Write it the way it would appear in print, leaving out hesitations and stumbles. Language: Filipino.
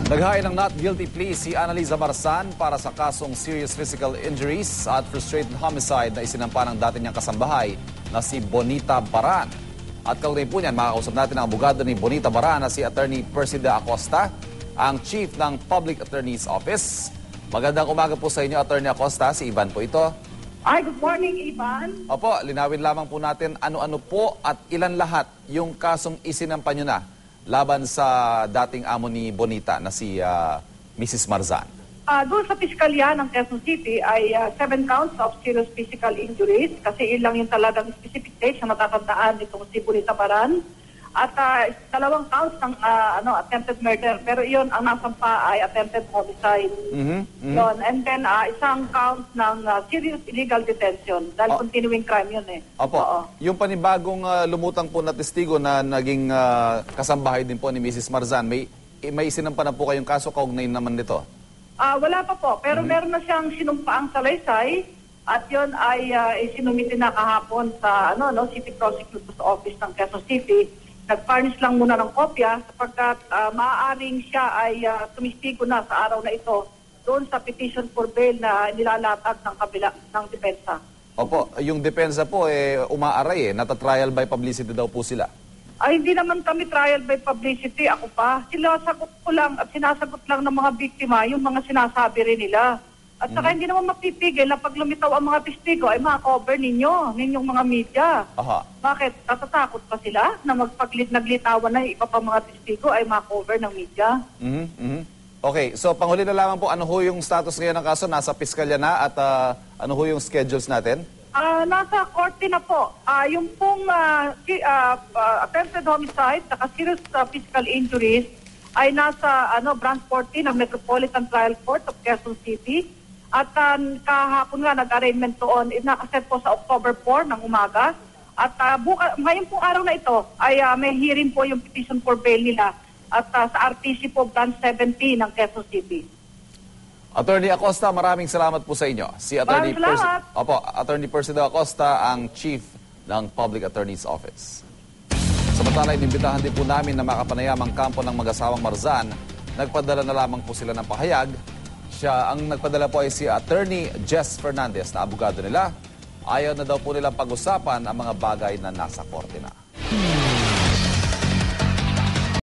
Naghain ng not guilty plea si Annalisa Marsan para sa kasong serious physical injuries at frustrated homicide na isinampa ng dati niyang kasambahay na si Bonita Baran. At kaugnay po niyan, makakausap natin ang abogado ni Bonita Baran na si Attorney Persida Acosta, ang Chief ng Public Attorney's Office. Magandang umaga po sa inyo, Attorney Acosta. Si Ivan po ito. Ay, good morning, Ivan. Opo, linawin lamang po natin ano-ano po at ilan lahat yung kasong isinampa niyo na laban sa dating amo ni Bonita na si Mrs. Marzan. Doon sa piskalya ng Quezon City ay 7 counts of serious physical injuries kasi ilang yung talagang specific dates na natatandaan nitong si Bonita Baran. At 2 counts ng attempted murder. Pero iyon, ang nasampa ay attempted homicide. Yun. And then, 1 count ng serious illegal detention dahil continuing crime yun eh. Opo. Oo. Yung panibagong lumutang po na testigo na naging kasambahay din po ni Mrs. Marzan, may isinampa na po kayong kaso kaugnay naman nito? Wala pa po. Pero meron na siyang sinumpaang salaysay at yun ay sinumiti na kahapon sa City Prosecutor's Office ng Quezon City. Nag-furnish lang muna ng kopya sapagkat maaaring siya ay tumistigo na sa araw na ito doon sa petition for bail na nilalatag ng kabila ng depensa. Opo, yung depensa po umaaray nata-trial by publicity daw po sila. Ay, hindi naman kami trial by publicity. Ako pa. Sinasagot ko lang at sinasagot lang ng mga biktima yung mga sinasabi rin nila. At saka hindi naman mapipigil na pag lumitaw ang mga testigo ay maka-cover ninyong mga media. Aha. Bakit? Natatakot pa sila na naglitawan na iba pa mga testigo ay maka-cover ng media? Okay, so panghuli na lamang po, ano ho yung status ngayon ng kaso? Nasa piskalya na at ano ho yung schedules natin? Nasa korte na po. Yung pong attempted homicide, saka serious physical injuries ay nasa branch 14 ng Metropolitan Trial Court of Quezon City. At kahapon nga nag-arraignment doon, nakaset po sa October 4 ng umaga. At ngayon pong araw na ito ay may hearing po yung petition for bail nila at sa RTC po branch 17 ng Quezon City. Attorney Acosta, maraming salamat po sa inyo. Si Attorney Attorney Persida Acosta, ang Chief ng Public Attorney's Office. Samantala, inimbitahan din po namin na makapanayamang kampo ng mag-asawang Marzan. Nagpadala na lamang po sila ng pahayag. Ang nagpadala po ay si Attorney Jess Fernandez na abogado nila. Ayaw na daw po nilang pag-usapan ang mga bagay na nasa korte na.